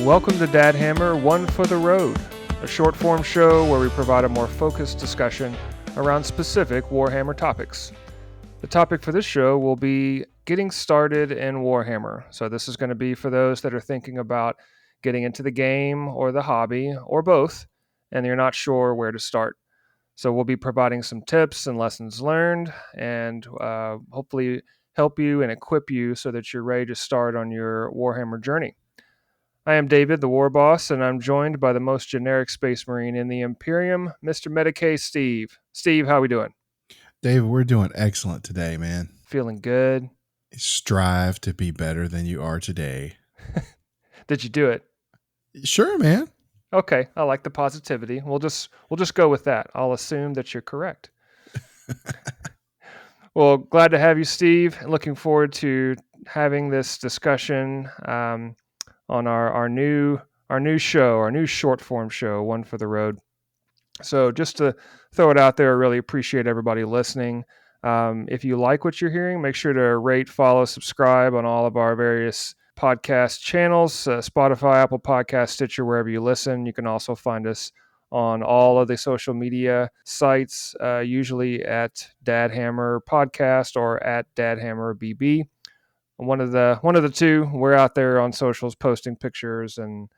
welcome to Dadhammer, One for the Road, a short-form show where we provide a more focused discussion around specific Warhammer topics. The topic for this show will be getting started in Warhammer. So this is going to be for those that are thinking about getting into the game or the hobby, or both, and you're not sure where to start. So we'll be providing some tips and lessons learned, and hopefully help you and equip you so that you're ready to start on your Warhammer journey. I am David, the Warboss, and I'm joined by the most generic Space Marine in the Imperium, Mr. Medicae Steve. Steve, how we doing? David, we're doing excellent today, man. Feeling good? Strive to be better than you are today. Did you do it? Sure, man. Okay, I like the positivity. We'll just go with that. I'll assume that you're correct. Well, glad to have you, Steve. Looking forward to having this discussion on our new show, our new short form show, One for the Road. So just to throw it out there, I really appreciate everybody listening. If you like what you're hearing, make sure to rate, follow, subscribe on all of our various podcast channels, Spotify, Apple Podcasts, Stitcher, wherever you listen. You can also find us on all of the social media sites, usually at Dadhammer Podcast or at Dadhammer BB. One of the two. We're out there on socials posting pictures and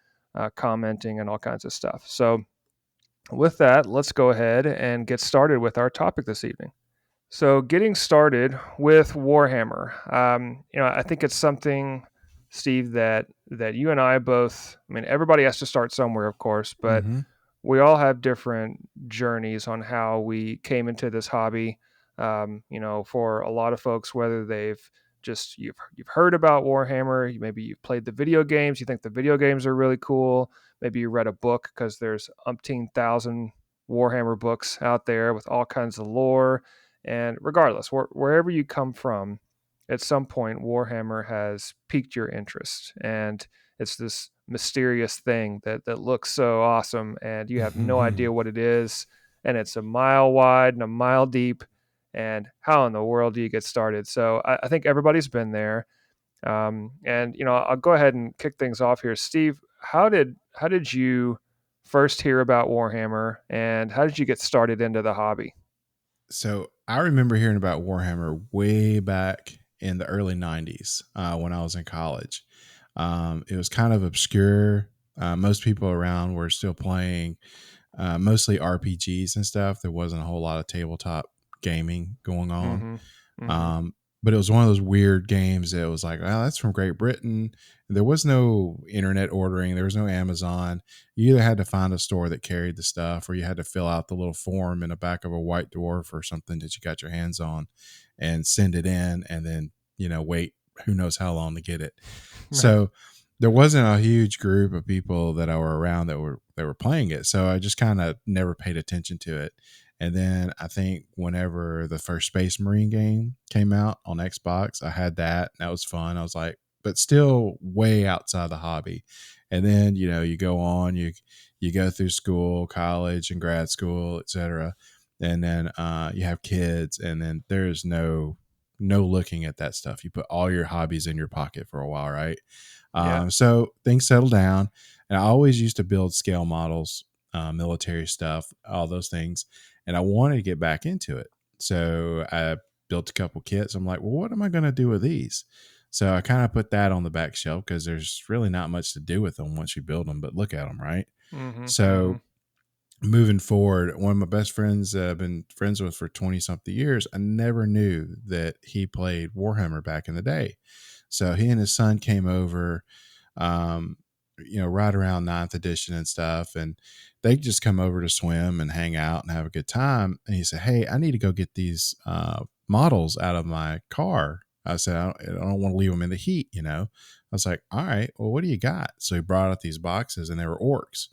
commenting and all kinds of stuff. So with that, let's go ahead and get started with our topic this evening. So getting started with Warhammer, I think it's something, Steve, that you and I both, I mean, everybody has to start somewhere, of course, but we all have different journeys on how we came into this hobby. For a lot of folks, whether they've just you've heard about Warhammer, maybe you've played the video games, you think the video games are really cool, maybe you read a book because there's umpteen thousand Warhammer books out there with all kinds of lore. And regardless, wherever you come from, at some point Warhammer has piqued your interest, and it's this mysterious thing that looks so awesome, and you have no idea what it is, and it's a mile wide and a mile deep, and how in the world do you get started? So I think everybody's been there. I'll go ahead and kick things off here. Steve, how did you first hear about Warhammer, and how did you get started into the hobby? So I remember hearing about Warhammer way back in the early 90s when I was in college. It was kind of obscure. Most people around were still playing mostly RPGs and stuff. There wasn't a whole lot of tabletop gaming going on. But it was one of those weird games that was like, well, that's from Great Britain. There was no internet ordering. There was no Amazon. You either had to find a store that carried the stuff, or you had to fill out the little form in the back of a White Dwarf or something that you got your hands on and send it in, and then, wait who knows how long to get it. Right. So there wasn't a huge group of people that I were around that were playing it. So I just kind of never paid attention to it. And then I think whenever the first Space Marine game came out on Xbox, I had that. That was fun. I was like, but still way outside the hobby. And then, you go on, you go through school, college and grad school, etc. And then you have kids, and then there's no looking at that stuff. You put all your hobbies in your pocket for a while, right? Yeah. So things settle down. And I always used to build scale models, military stuff, all those things. And I wanted to get back into it. So I built a couple kits. I'm like, well, what am I going to do with these? So I kind of put that on the back shelf because there's really not much to do with them once you build them, but look at them, right? So moving forward, one of my best friends I've been friends with for 20 something years, I never knew that he played Warhammer back in the day. So he and his son came over, right around 9th edition and stuff. And they just come over to swim and hang out and have a good time. And he said, hey, I need to go get these models out of my car. I said, I don't want to leave them in the heat, I was like, all right, well, what do you got? So he brought out these boxes, and they were orcs.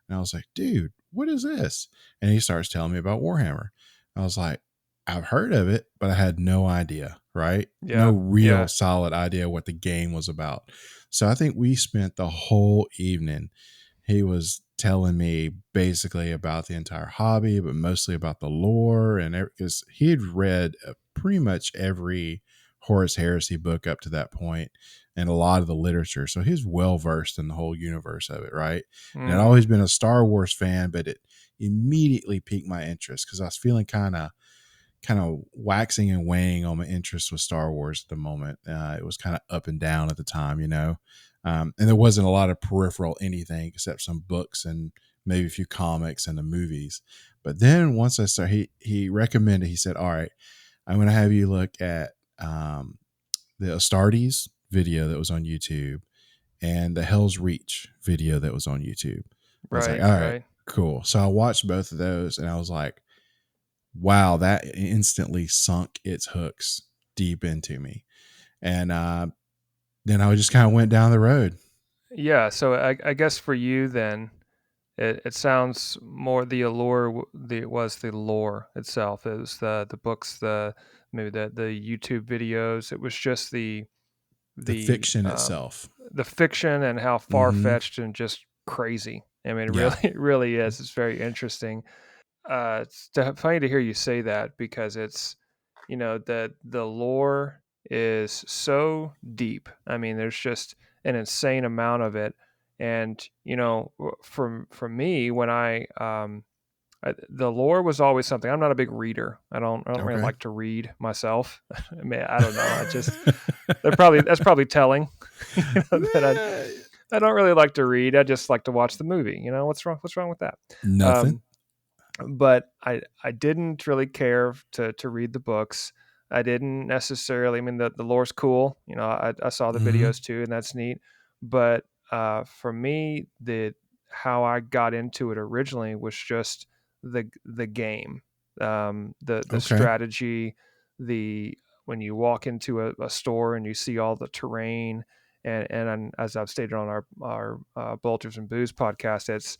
And I was like, dude, what is this? And he starts telling me about Warhammer. I was like, I've heard of it, but I had no idea, right? Yeah, no real solid idea what the game was about. So I think we spent the whole evening. He was telling me basically about the entire hobby, but mostly about the lore, and because he had read pretty much every Horus Heresy book up to that point and a lot of the literature. So he's well versed in the whole universe of it, right? And I'd Mm-hmm. always been a Star Wars fan, but it immediately piqued my interest because I was feeling kind of waxing and waning on my interest with Star Wars at the moment. It was kind of up and down at the time, you know, and there wasn't a lot of peripheral anything except some books and maybe a few comics and the movies. But then once I started, he recommended. He said, "All right, I'm going to have you look at the Astartes video that was on YouTube and the Hell's Reach video that was on YouTube." I was like, Right, "All right, right. cool." So I watched both of those, and I was like, wow, that instantly sunk its hooks deep into me. And then I just kind of went down the road. Yeah, so I guess for you then, it sounds more the allure was the lore itself. It was the books, the maybe the YouTube videos. It was just The the fiction um, itself. the fiction and how far Mm-hmm. fetched and just crazy. I mean, it really Yeah. it really is. It's very interesting. It's funny to hear you say that because it's, the lore is so deep. I mean, there's just an insane amount of it, and for me, when the lore was always something. I'm not a big reader. I don't really Okay. like to read myself. I mean, I don't know. I just that's probably telling. That I don't really like to read. I just like to watch the movie. What's wrong with that? Nothing. Um, but I didn't really care to read the books. I didn't necessarily. I mean, the lore's cool. I saw the Mm-hmm. videos too, and that's neat. But for me, the how I got into it originally was just the game, the Okay. strategy, the when you walk into a store and you see all the terrain, and as I've stated on our Bolters and Booze podcast,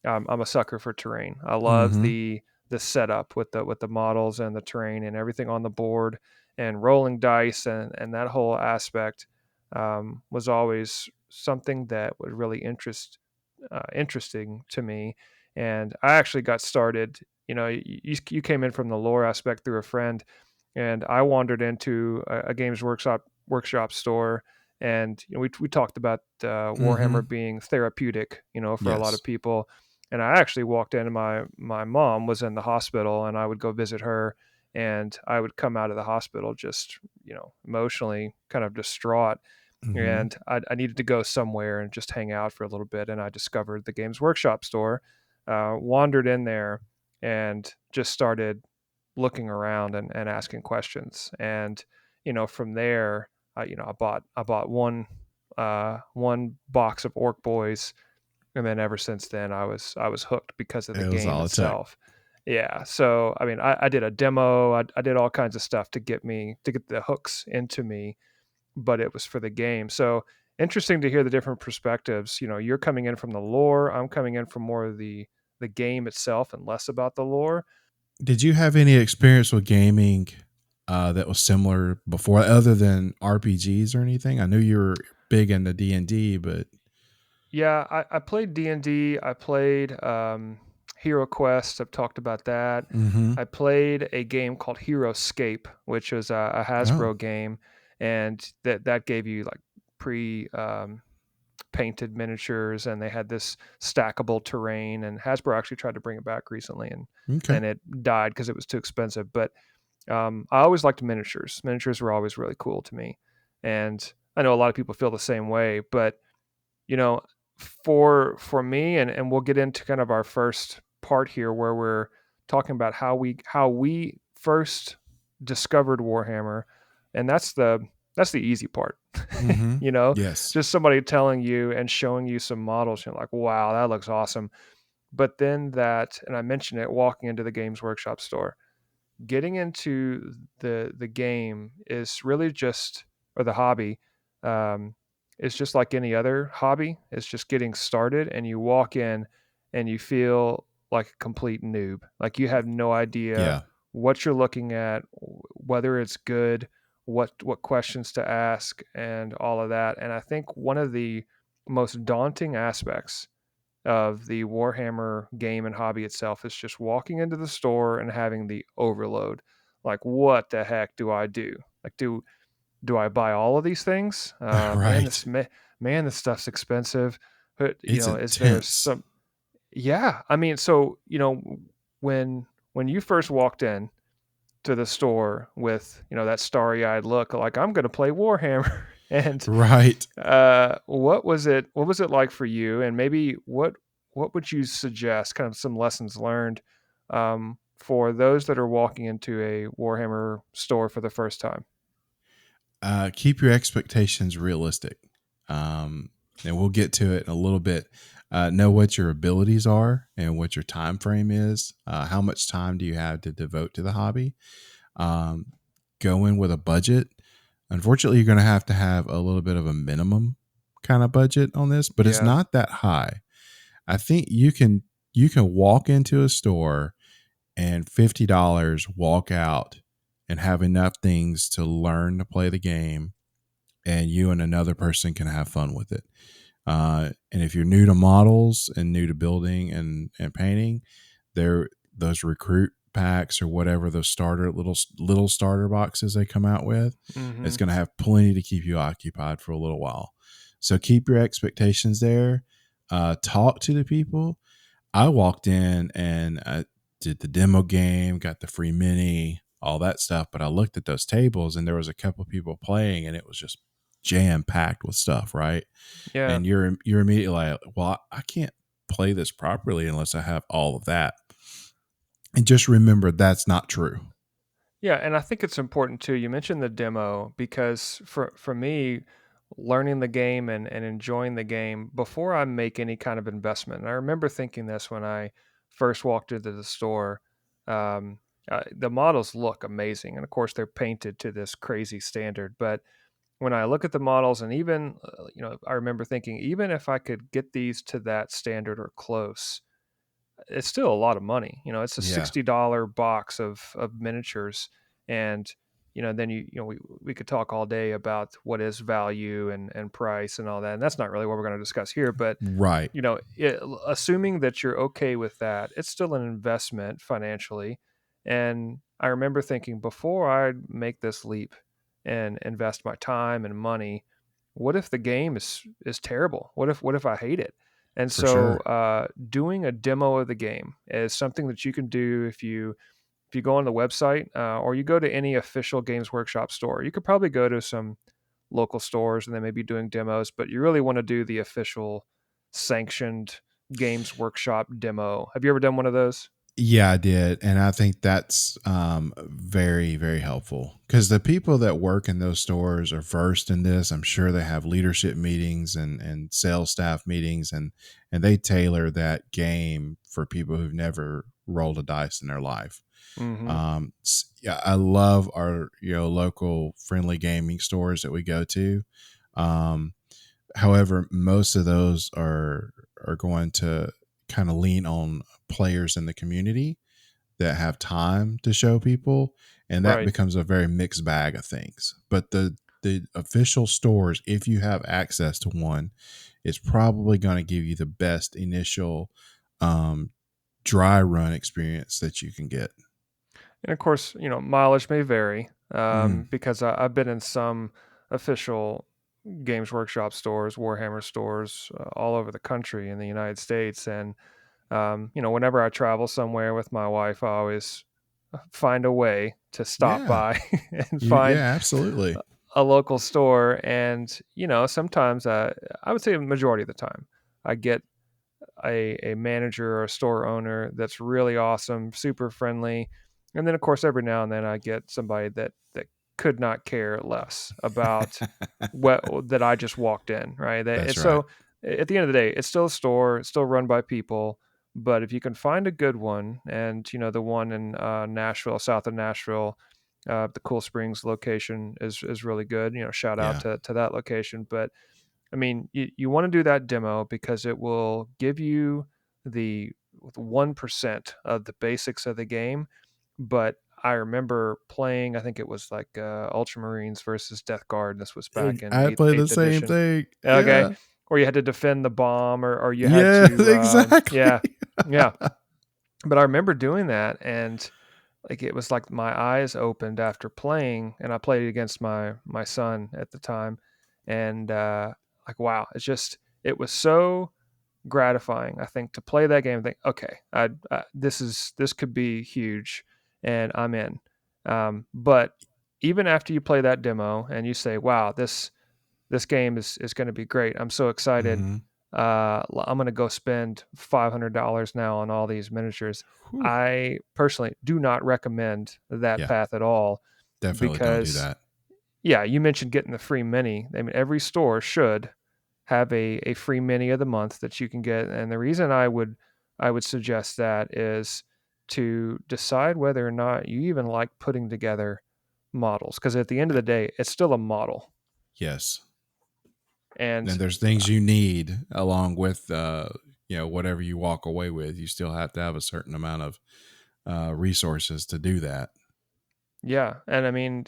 I'm a sucker for terrain. I love Mm-hmm. the setup with the models and the terrain and everything on the board and rolling dice and that whole aspect was always something that was really interesting to me. And I actually got started. You came in from the lore aspect through a friend, and I wandered into a Games Workshop store, and we talked about Mm-hmm. Warhammer being therapeutic, for a lot of Yes. people. And I actually walked in, and my mom was in the hospital, and I would go visit her, and I would come out of the hospital just emotionally kind of distraught, Mm-hmm. and I needed to go somewhere and just hang out for a little bit. And I discovered the Games Workshop store, wandered in there, and just started looking around and asking questions. And from there, I bought one box of Orc Boys, and then ever since then, I was hooked because of the It was game all it took. itself. Yeah. So I mean, I did a demo. I did all kinds of stuff to get the hooks into me, but it was for the game. So interesting to hear the different perspectives. You're coming in from the lore. I'm coming in from more of the game itself and less about the lore. Did you have any experience with gaming that was similar before, other than RPGs or anything? I knew you were big into D&D, but Yeah, I played D&D. I played Hero Quest. I've talked about that. mm-hmm. I played a game called Hero Scape, which was a Oh, Hasbro game, and that gave you like pre painted miniatures, and they had this stackable terrain. And Hasbro actually tried to bring it back recently, and okay. then it died because it was too expensive. But I always liked miniatures. Miniatures were always really cool to me, and I know a lot of people feel the same way. But you know, for me, and we'll get into kind of our first part here where we're talking about how we first discovered Warhammer, and that's the easy part. Mm-hmm. you know, Yes. just somebody telling you and showing you some models, you're like, wow, that looks awesome. But then and I mentioned it, walking into the Games Workshop store, getting into the game is really just, or the hobby, um, is just like any other hobby. It's just getting started, and you walk in and you feel like a complete noob. Like you have no idea Yeah. what you're looking at, whether it's good, what questions to ask, and all of that. And I think one of the most daunting aspects of the Warhammer game and hobby itself is just walking into the store and having the overload. Like, what the heck do I do? Like, do I buy all of these things? Right. Man, this stuff's expensive. But It's is there intense. some? Yeah, I mean, so when you first walked in to the store with that starry-eyed look, like I'm going to play Warhammer, and Right. what was it like for you? And maybe what would you suggest? Kind of some lessons learned for those that are walking into a Warhammer store for the first time. Keep your expectations realistic. Um, and we'll get to it in a little bit. Know what your abilities are and what your time frame is. How much time do you have to devote to the hobby? Um, go in with a budget. Unfortunately, you're going to have a little bit of a minimum kind of budget on this, but it's Yeah. not that high. I think you can walk into a store and $50 walk out and have enough things to learn to play the game, and you and another person can have fun with it. And if you're new to models and new to building and painting, there those recruit packs or whatever, those starter little starter boxes they come out with, it's Hmm. going to have plenty to keep you occupied for a little while. So keep your expectations there. Talk to the people. I walked in and I did the demo game, got the free mini, all that stuff. But I looked at those tables and there was a couple people playing, and it was just jam packed with stuff, right? Yeah. And you're immediately like, well, I can't play this properly unless I have all of that. And just remember that's not true. Yeah, and I think it's important too. You mentioned the demo because for me, learning the game and enjoying the game before I make any kind of investment. And I remember thinking this when I first walked into the store. Um, the models look amazing, and of course they're painted to this crazy standard. But when I look at the models, and even I remember thinking, even if I could get these to that standard or close, it's still a lot of money. It's a Yeah, $60 box of miniatures, and then we could talk all day about what is value and price and all that, and that's not really what we're going to discuss here. But right. assuming that you're okay with that, it's still an investment financially. And I remember thinking before I make this leap and invest my time and money, what if the game is terrible? What if I hate it? And For so, sure. doing a demo of the game is something that you can do if you go on the website or you go to any official Games Workshop store. You could probably go to some local stores and they may be doing demos, but you really want to do the official sanctioned Games Workshop demo. Have you ever done one of those? Yeah, I did, and I think that's very, very helpful because the people that work in those stores are versed in this. I'm sure they have leadership meetings and sales staff meetings, and they tailor that game for people who've never rolled a dice in their life. Hmm. Yeah, I love our local friendly gaming stores that we go to. Um, However, most of those are going to kind of lean on players in the community that have time to show people, and that Right. becomes a very mixed bag of things. But the official stores, if you have access to one, is probably going to give you the best initial um, dry run experience that you can get. And of course, mileage may vary Mm, because I've been in some official Games Workshop stores, Warhammer stores all over the country in the United States. And, whenever I travel somewhere with my wife, I always find a way to stop yeah, by and yeah, find absolutely. a local store. And, sometimes I would say a majority of the time, I get a manager or a store owner that's really awesome, super friendly. And then of course every now and then I get somebody that could not care less about what that I just walked in, right? That's It's right. so at the end of the day, it's still a store, it's still run by people, but if you can find a good one, and the one in Nashville, south of Nashville, the Cool Springs location is really good. Shout out Yeah. to that location. But I mean, you want to do that demo because it will give you the 1% of the basics of the game. But I remember playing, I think it was like Ultramarines versus Death Guard. This was back in I play the 8th same edition. thing. Okay. Yeah. Or you had to defend the bomb, or you had Yeah, to, exactly. yeah, yeah. But I remember doing that, and like it was like my eyes opened after playing, and I played against my son at the time, and like wow, it was so gratifying. I think to play that game and think, okay, this could be huge, and I'm in. But even after you play that demo and you say, wow, this game is going to be great. I'm so excited. Mm-hmm. I'm going to go spend $500 now on all these miniatures. Whew. I personally do not recommend that Yeah, path at all definitely don't do because, that. yeah, you mentioned getting the free mini. I mean, every store should have a free mini of the month that you can get. And the reason I would suggest that is to decide whether or not you even like putting together models. Because at the end of the day, it's still a model. Yes. And And there's things you need along with whatever you walk away with. You still have to have a certain amount of resources to do that. yeah, and I mean,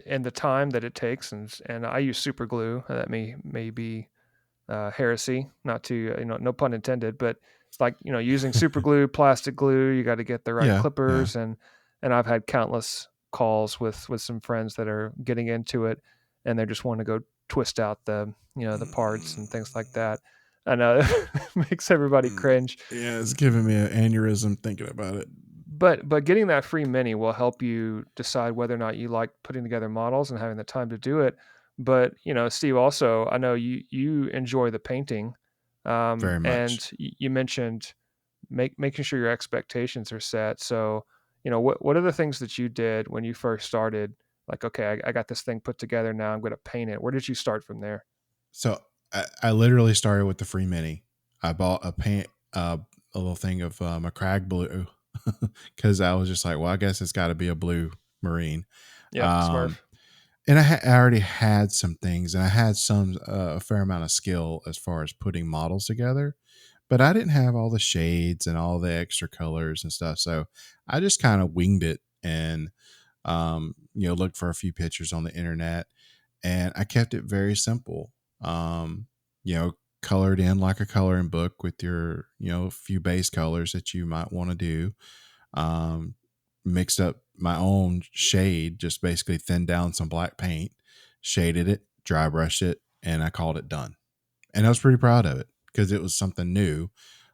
and the time that it takes, and I use super glue. That may be heresy, not to no pun intended, but like using super glue, plastic glue, you got to get the right Yeah, yeah. clippers, and I've had countless calls with some friends that are getting into it, and they just want to go twist out the parts and things like that. I know it makes everybody cringe, Yeah, it's giving me an aneurysm thinking about it. but getting that free mini will help you decide whether or not you like putting together models and having the time to do it. But Steve, also I know you enjoy the painting, Very and much. you mentioned making sure your expectations are set. So what are the things that you did when you first started? Like, okay, I got this thing put together. Now I'm going to paint it. Where did you start from there? So I literally started with the free mini. I bought a little thing of a crag blue because I was just like, well, I guess it's got to be a blue marine. Yep, Um, Smurf. and I already had some things, and I had some a fair amount of skill as far as putting models together, but I didn't have all the shades and all the extra colors and stuff. So I just kind of winged it and looked for a few pictures on the internet, and I kept it very simple. Um, colored in like a coloring book with your few base colors that you might want to do. Um, Mixed up my own shade, just basically thinned down some black paint, shaded it, dry brushed it, and I called it done. And I was pretty proud of it because it was something new,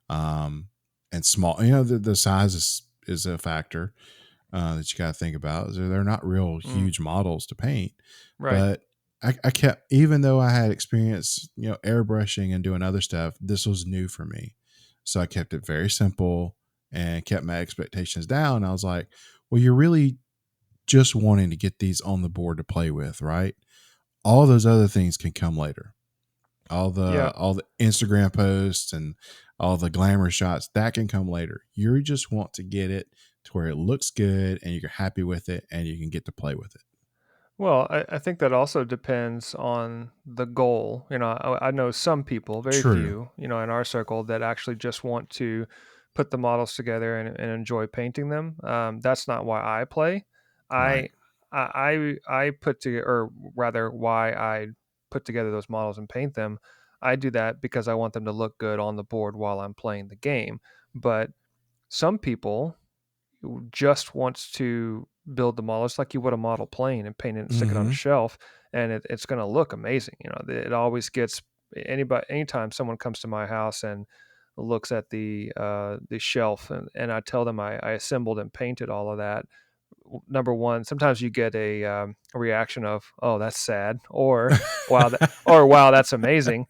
um, and small. The size is a factor that you got to think about. So they're not real Mm, huge models to paint, right. but I kept, even though I had experience, airbrushing and doing other stuff, this was new for me. So I kept it very simple and kept my expectations down. I was like, well, you're really just wanting to get these on the board to play with, right? All those other things can come later. Yeah. All the Instagram posts and all the glamour shots that can come later. You just want to get it to where it looks good and you're happy with it and you can get to play with it. Well, I think that also depends on the goal. I know some people, very True. few, in our circle that actually just want to put the models together and enjoy painting them. That's not why I play. Right. I I put together, or rather, why I put together those models and paint them. I do that because I want them to look good on the board while I'm playing the game. But some people who just wants to build the model. It's like you would a model plane and paint it and stick it on a Mm-hmm. shelf, and it's going to look amazing. It always gets anybody anytime someone comes to my house and looks at the shelf, and I tell them I assembled and painted all of that. Number one, sometimes you get a reaction of, "Oh, that's sad," or "Wow, that's amazing."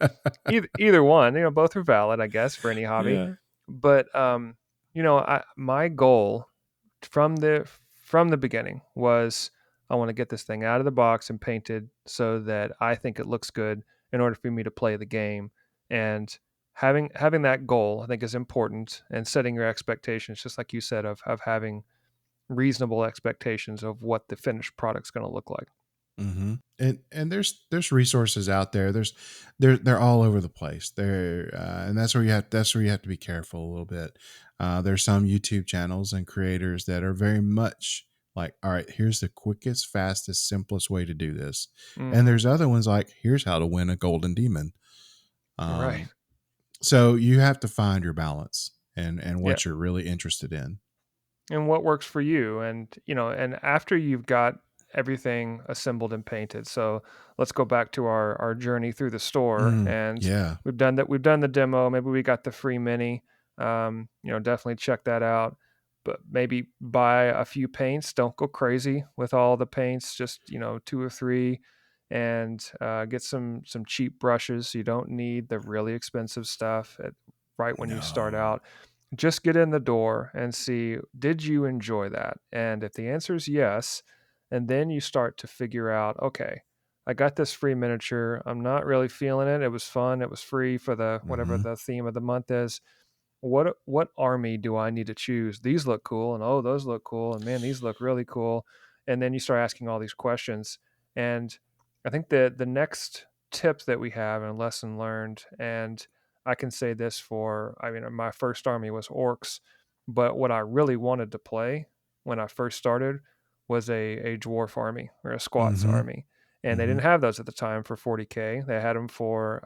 Either one, both are valid, I guess, for any hobby. Yeah. But my goal from the beginning was I want to get this thing out of the box and painted so that I think it looks good in order for me to play the game. And having that goal, I think, is important, and setting your expectations, just like you said, of having reasonable expectations of what the finished product's going to look like. Mm-hmm. And there's resources out there. They're all over the place. And that's where you have to be careful a little bit. There's some YouTube channels and creators that are very much like, all right, here's the quickest, fastest, simplest way to do this. And Hmm. there's other ones like, here's how to win a golden demon. Right. Um, so you have to find your balance and Yeah. what you're really interested in. and what works for you. And and after you've got everything assembled and painted, so let's go back to our journey through the store. And Yeah. we've done the demo, maybe we got the free mini. Definitely check that out, but maybe buy a few paints. Don't go crazy with all the paints, just two or three. And get some cheap brushes. You don't need the really expensive stuff right when you start No. out. Just get in the door and see, did you enjoy that? And if the answer is yes, and then you start to figure out, okay, I got this free miniature. I'm not really feeling it. It was fun. It was free for the whatever Mhm. the theme of the month is. What army do I need to choose? These look cool, and oh, those look cool, and man, these look really cool. And then you start asking all these questions. And I think the next tip that we have and lesson learned, and I can say this for, I mean, my first army was orcs, but what I really wanted to play when I first started was a dwarf army or a squats Mhm. army. And they didn't Mhm. have those at the time for 40K. They had them for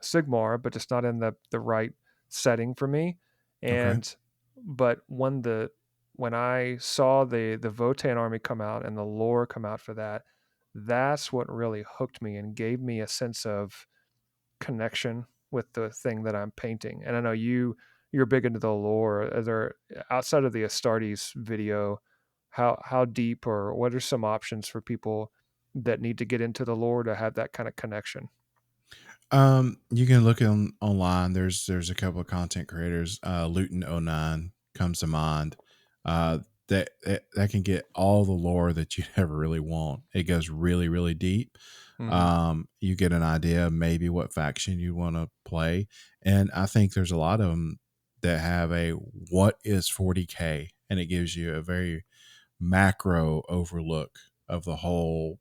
Sigmar, but just not in the right setting for me. Okay. And but when I saw the Votan army come out and the lore come out for that, that's what really hooked me and gave me a sense of connection with the thing that I'm painting. And I know you're big into the lore. Are there, outside of the Astartes video, how deep, or what are some options for people that need to get into the lore to have that kind of connection? You can look online. There's a couple of content creators. Luton09 comes to mind. Uh, that can get all the lore that you ever really want. It goes really really deep. Hmm. You get an idea of maybe what faction you want to play, and I think there's a lot of them that have a what is 40K, and it gives you a very macro overlook of the whole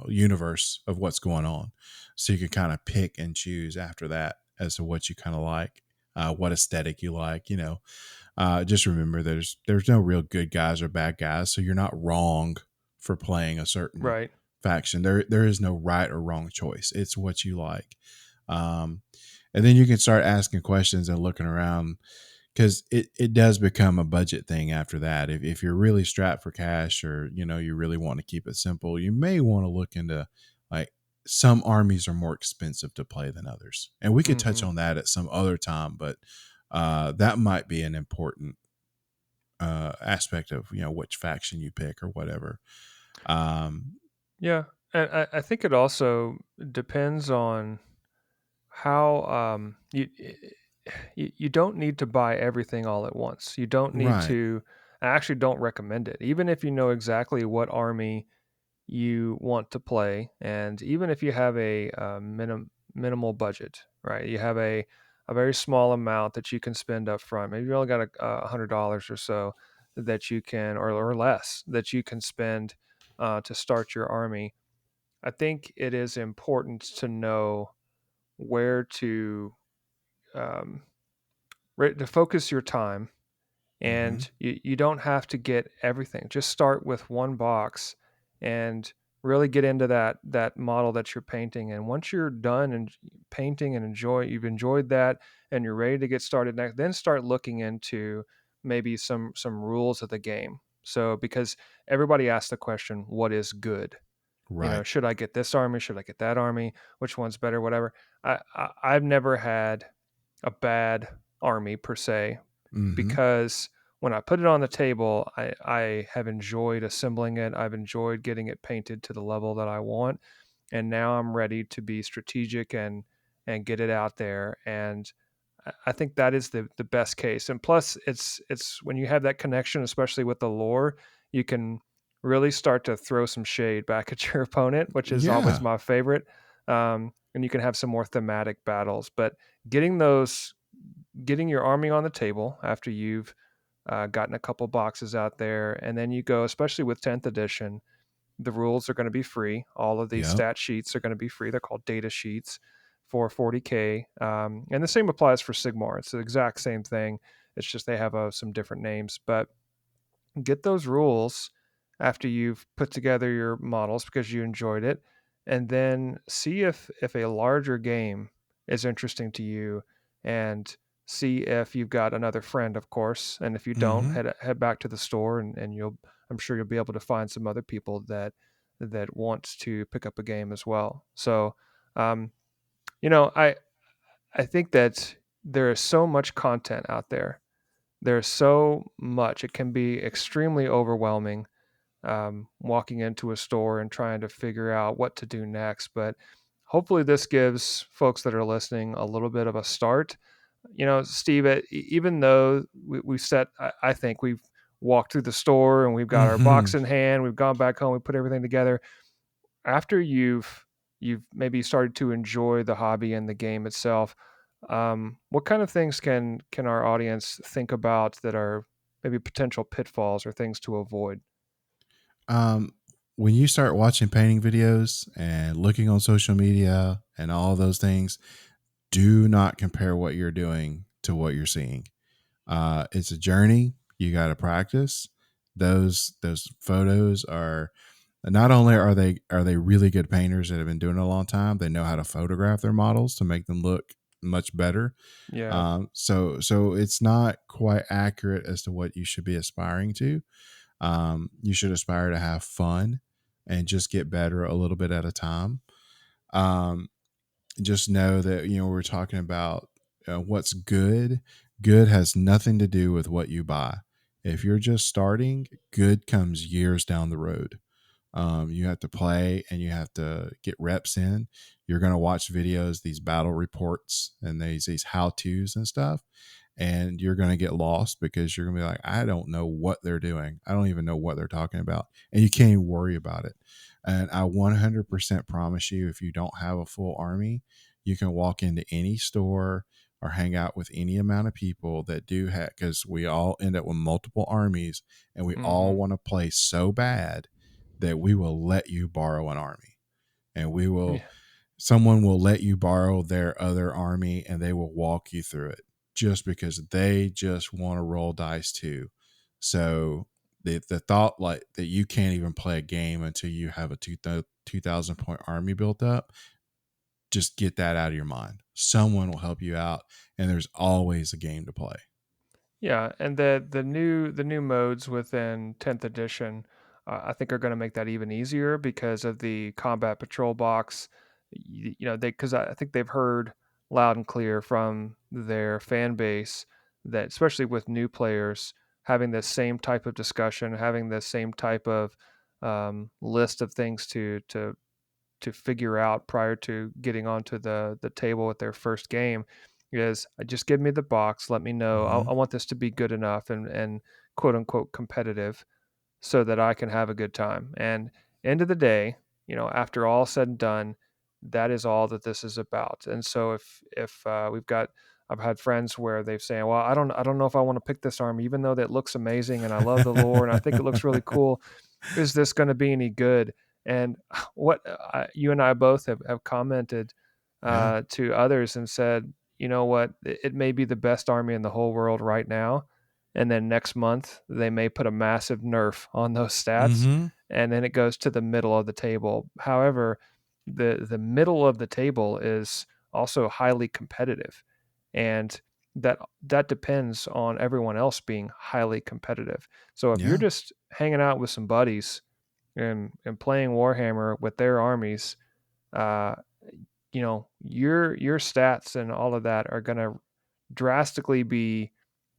universe of what's going on, so you can kind of pick and choose after that as to what you kind of like, what aesthetic you like. Just remember there's no real good guys or bad guys, so you're not wrong for playing a certain Right. faction. There is no right or wrong choice. It's what you like. um, and then you can start asking questions and looking around, because it does become a budget thing after that. If you're really strapped for cash, or you really want to keep it simple, you may want to look into, like, some armies are more expensive to play than others, and we could touch Hmm. on that at some other time. But that might be an important aspect of which faction you pick or whatever. um, Yeah, and I think it also depends on how you don't need to buy everything all at once. You don't need right. to. I actually don't recommend it, even if you know exactly what army you want to play, and even if you have a minimal budget, right? You have a very small amount that you can spend up front. Maybe you only got $100 or so that you can, or less, that you can spend to start your army. I think it is important to know where um, to focus your time, Hmm. and you don't have to get everything. Just start with one box and really get into that model that you're painting. And once you're done and painting and you've enjoyed that, and you're ready to get started next, then start looking into maybe some rules of the game. So because everybody asks the question, what is good? Right. Should I get this army? Should I get that army? Which one's better? Whatever. I've never had a bad army per se, Hmm. because when I put it on the table, I have enjoyed assembling it. I've enjoyed getting it painted to the level that I want, and now I'm ready to be strategic and get it out there. And I think that is the best case. And plus, it's when you have that connection, especially with the lore, you can really start to throw some shade back at your opponent, which is always Yeah. my favorite. And you can have some more thematic battles. But getting those, getting your army on the table after you've gotten a couple boxes out there, and then you go, especially with 10th edition, the rules are going to be free. All of these Yep. stat sheets are going to be free. They're called data sheets for 40K. And the same applies for Sigmar. It's the exact same thing. It's just they have some different names. But get those rules after you've put together your models because you enjoyed it, and then see if a larger game is interesting to you, and see if you've got another friend, of course, and if you don't, Mm-hmm. head back to the store, and you'll I'm sure you'll be able to find some other people that wants to pick up a game as well. So, um, you know, I think that there is so much content out there. There's so much. It can be extremely overwhelming, walking into a store and trying to figure out what to do next. But hopefully, this gives folks that are listening a little bit of a start. Steve, even though we set, I think we've walked through the store and we've got our Mm-hmm. box in hand, we've gone back home, we put everything together. After you've maybe started to enjoy the hobby and the game itself, what kind of things can our audience think about that are maybe potential pitfalls or things to avoid? Um, when you start watching painting videos and looking on social media and all those things, do not compare what you're doing to what you're seeing. It's a journey. You got to practice. Those photos are not only are they really good painters that have been doing it a long time. They know how to photograph their models to make them look much better. Yeah. So it's not quite accurate as to what you should be aspiring to. You should aspire to have fun and just get better a little bit at a time. Um, just know that we're talking about what's good. Good has nothing to do with what you buy. If you're just starting, good comes years down the road. You have to play and you have to get reps in. You're going to watch videos, these battle reports, and these how tos and stuff, and you're going to get lost because you're going to be like, I don't know what they're doing. I don't even know what they're talking about, and you can't even worry about it. And I 100% promise you, if you don't have a full army, you can walk into any store or hang out with any amount of people that do have, because we all end up with multiple armies and we all Hmm. want to play so bad that we will let you borrow an army, and we will Yeah. someone will let you borrow their other army and they will walk you through it just because they just want to roll dice too. So the thought like that you can't even play a game until you have a 2,000 point army built up, just get that out of your mind. Someone will help you out, and there's always a game to play. Yeah, and the new modes within 10th edition, I think are going to make that even easier because of the combat patrol box. They because I think they've heard loud and clear from their fan base that especially with new players having the same type of discussion, having the same type of list of things to figure out prior to getting onto the table with their first game is just give me the box, let me know. I Mm-hmm. want this to be good enough and quote unquote competitive so that I can have a good time. And end of the day, after all said and done, that is all that this is about. And so if I've had friends where they've saying, well, I don't know if I want to pick this army, even though that looks amazing and I love the lore and I think it looks really cool. Is this going to be any good? And what you and I both have commented Yeah. to others and said, you know what, it may be the best army in the whole world right now. And then next month, they may put a massive nerf on those stats. Mm-hmm. And then it goes to the middle of the table. However, the middle of the table is also highly competitive. And that depends on everyone else being highly competitive. So if you're Yeah. just hanging out with some buddies and playing Warhammer with their armies, uh, your stats and all of that are going to drastically be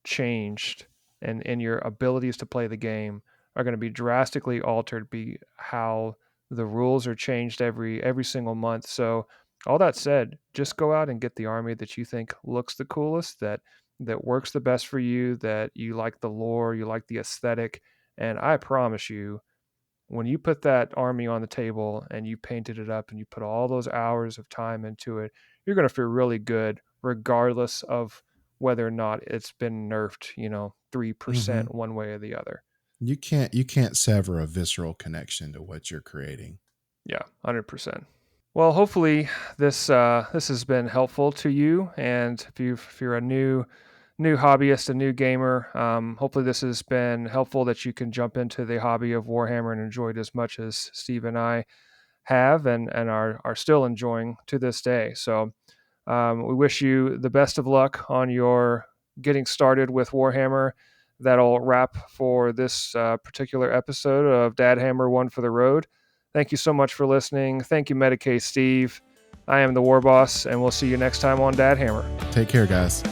changed, and your abilities to play the game are going to be drastically altered. Be how the rules are changed every single month. So all that said, just go out and get the army that you think looks the coolest, that works the best for you, that you like the lore, you like the aesthetic, and I promise you, when you put that army on the table and you painted it up and you put all those hours of time into it, you're going to feel really good, regardless of whether or not it's been nerfed, Mm-hmm. 3% one way or the other. You can't sever a visceral connection to what you're creating. Yeah, 100%. Well, hopefully this has been helpful to you, and if you're a new hobbyist, a new gamer, hopefully this has been helpful that you can jump into the hobby of Warhammer and enjoy it as much as Steve and I have and are still enjoying to this day. So We wish you the best of luck on your getting started with Warhammer. That'll wrap for this particular episode of Dadhammer One for the Road. Thank you so much for listening. Thank you, Medicae Steve. I am the Warboss, and we'll see you next time on Dadhammer. Take care, guys.